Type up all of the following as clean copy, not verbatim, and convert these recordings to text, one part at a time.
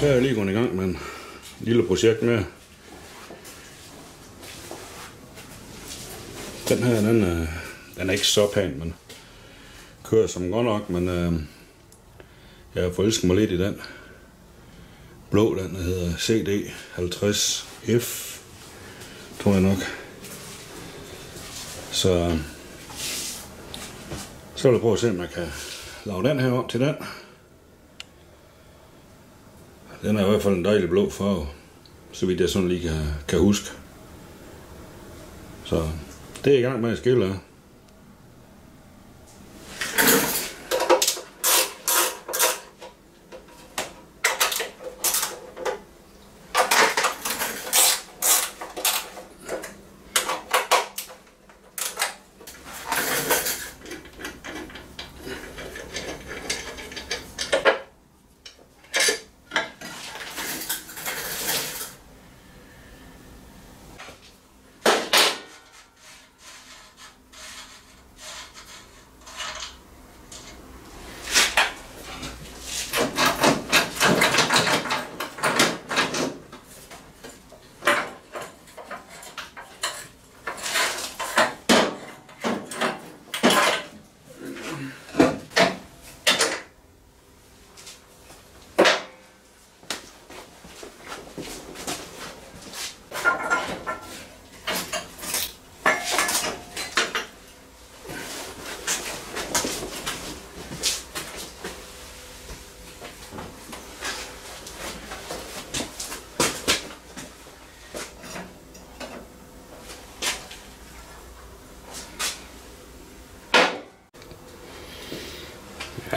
Så er jeg lige gået i gang med en lille projekt med. Den her, den er ikke så pæn, men kører som godt nok, men jeg har forelsket mig lidt i den. Blå, den hedder CD50F, tror jeg nok. Så vil jeg prøve at se, om jeg kan lave den her om til den. Den er i hvert fald en dejlig blå farve, så vidt jeg sådan lige kan huske. Så det er i gang med at skille af.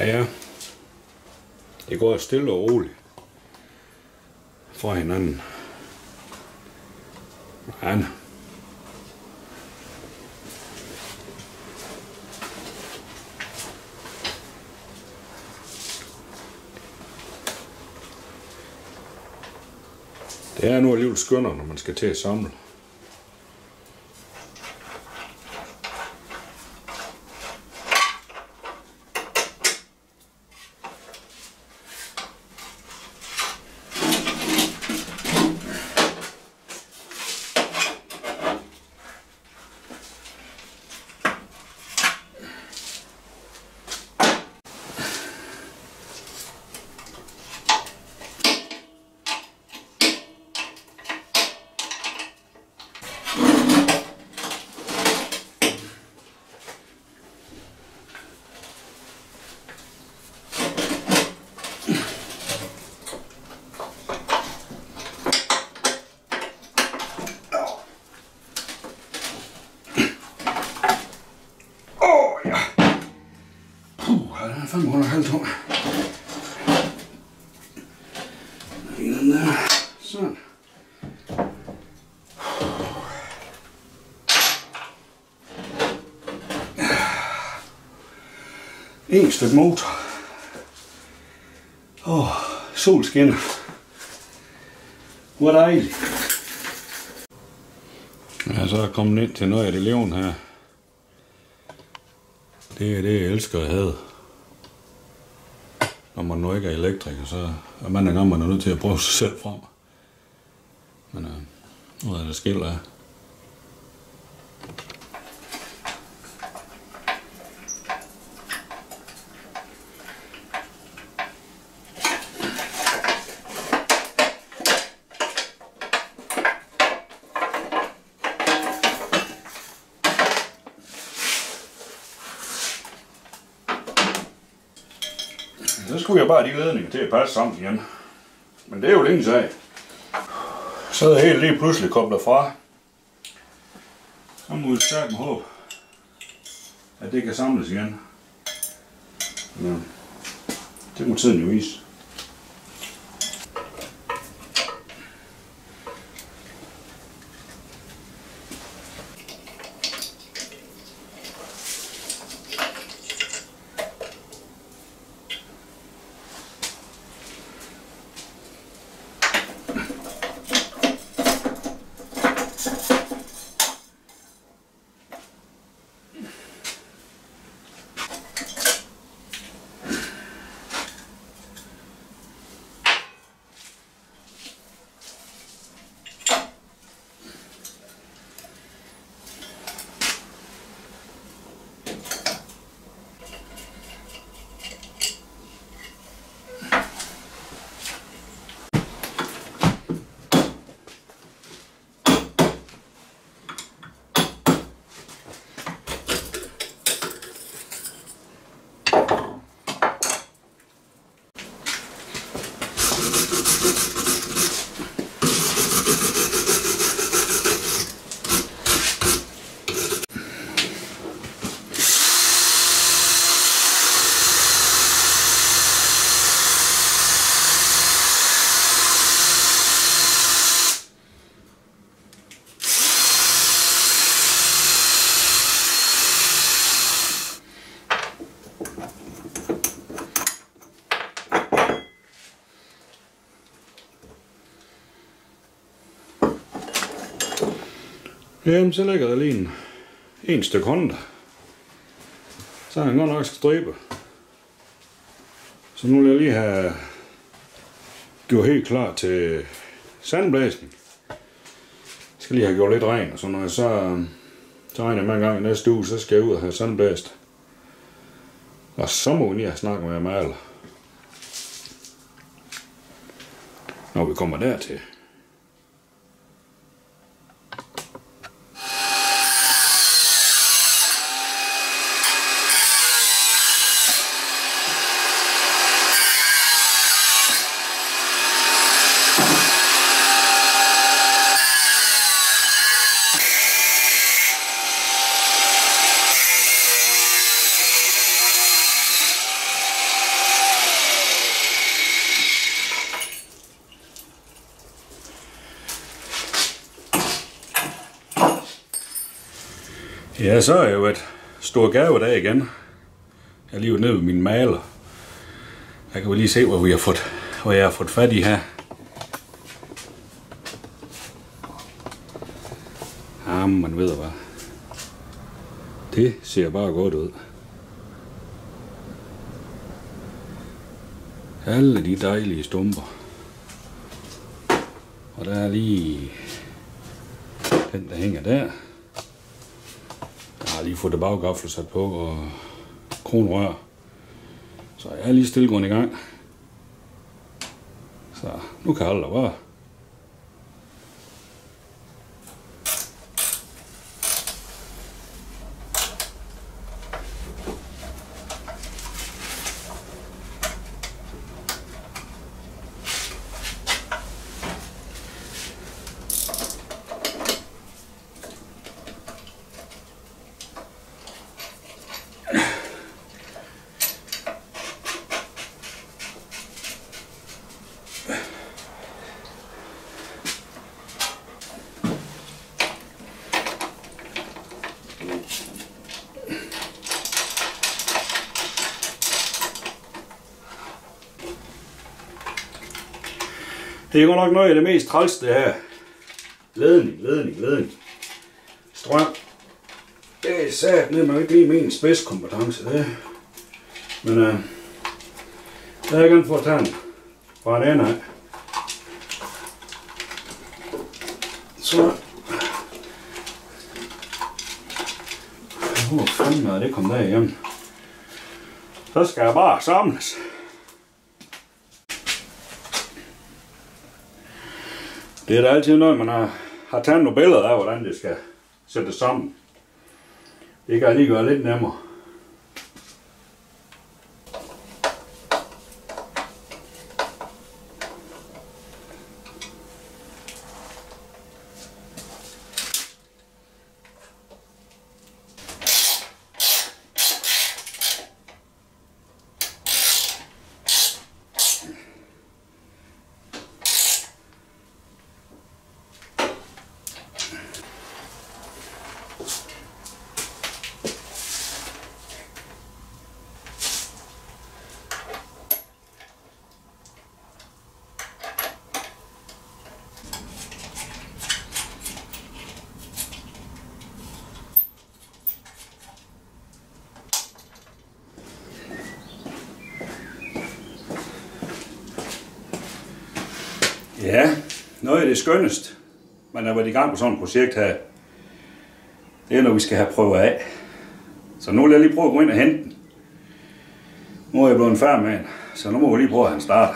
Ja, det går stille og roligt fra hinanden. Men det er nu alligevel skønnere, når man skal til at samle. Den er 5,5 ton. Den der. Sådan. En stykke motor. Sol skinner. Hvor dejligt. Ja, så er jeg kommet ind til noget af det levende her. Det er det, jeg elsker at have. Når man nu ikke er elektriker, så er man en gang, man er nødt til at prøve sig selv frem. Men nu er det skiller af. Så skulle jeg bare de ledninger til at passe sammen igen. Men det er jo længe sag. Så er jeg helt lige pludselig koblet fra. Så må vi stærkt håbe, at det kan samles igen. Ja. Det må tiden jo vise. Jamen, så ligger der lige en stykke hånd der. Så har han godt nok stribe. Så nu vil jeg lige have gjort helt klar til sandblæsning. Jeg skal lige have gjort lidt ren, og så når jeg så regner jeg med en gang i næste uge, så skal jeg ud og have sandblæst. Og så må vi lige have snakket med maler. Når vi kommer dertil. Ja, så er jo et stort gave dag igen. Jeg er lige nede ved min maler. Jeg kan jo lige se, hvad jeg har fået fat i her. Jamen, man ved hvad. Det ser bare godt ud. Alle de dejlige stumper. Og der er lige den, der hænger der. Jeg har lige fået det baggafler sat på og kronrør. Så jeg er lige stille i gang. Så nu kan alt være. Det er godt nok noget af det mest træls, det her. Ledning. Strøm. Det er sat ned, man ikke lige min spidskompetence, det. Men der er gerne for at tage den fra en ende af. Så. Hvor fanden er det kommet der hjem? Så skal jeg bare samles. Det er da altid noget, man har taget nogle billeder af, hvordan det skal sættes sammen. Det kan lige gøre lidt nemmere. Ja, noget af det skønnest, man har været i gang på sådan et projekt her, det er når vi skal have prøvet af. Så nu vil jeg lige prøve at gå ind og hente den. Nu er jeg blevet færdig med den, så nu må vi lige prøve at have den starter.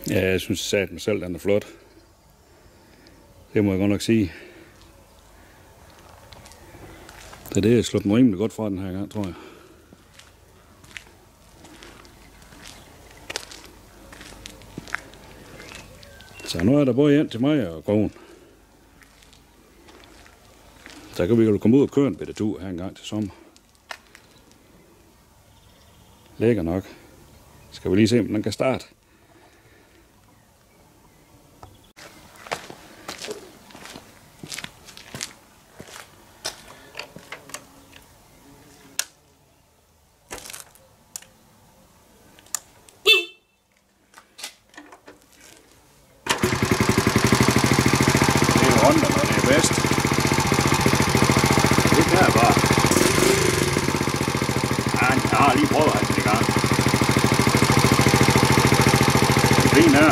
Ja, jeg synes at mig selv, den er flot. Det må jeg godt nok sige. Det er jeg slået den rimelig godt fra den her gang, tror jeg. Så nu er der både en til mig og konen. Så kan vi jo komme ud og køre en bitte tur her en gang til sommer. Lækker nok. Skal vi lige se, om den kan starte. Honda, når det er bedst. Det kan jeg bare. Ja, jeg har lige prøvet at have den i gang. Det er fint her.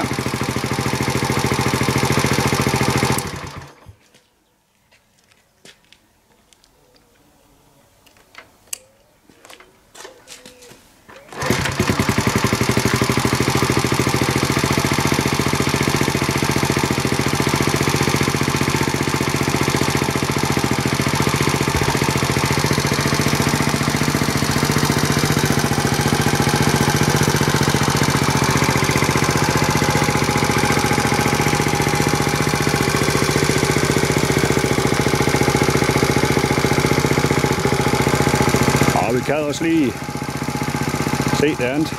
Vi kan også lige se det andet.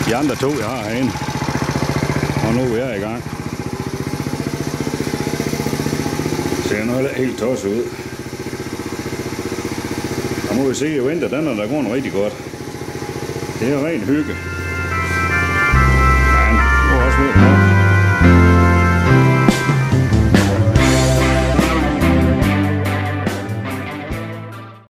De andre to, jeg har herinde. Og nu er jeg i gang. Det ser nu heller helt tosset ud. Og må vi se, at vinterdannerne der går rigtig godt. Det er ren hygge. Men nu er også ved